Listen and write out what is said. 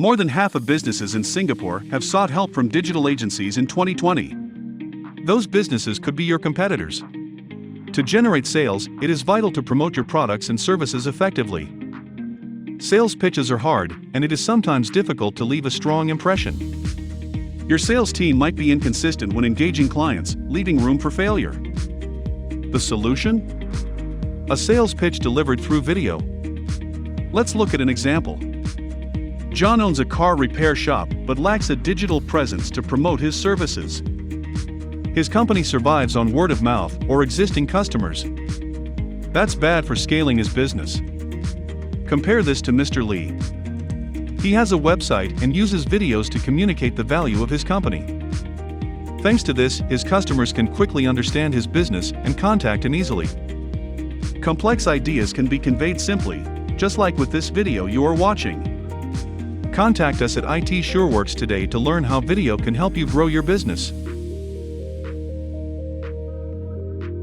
More than half of businesses in Singapore have sought help from digital agencies in 2020. Those businesses could be your competitors. To generate sales, it is vital to promote your products and services effectively. Sales pitches are hard, and it is sometimes difficult to leave a strong impression. Your sales team might be inconsistent when engaging clients, leaving room for failure. The solution? A sales pitch delivered through video. Let's look at an example. John owns a car repair shop but lacks a digital presence to promote his services. His company survives on word of mouth or existing customers. That's bad for scaling his business. Compare this to Mr. Lee. He has a website and uses videos to communicate the value of his company. Thanks to this, his customers can quickly understand his business and contact him easily. Complex ideas can be conveyed simply, just like with this video you are watching. Contact us at IT Surewerks today to learn how video can help you grow your business.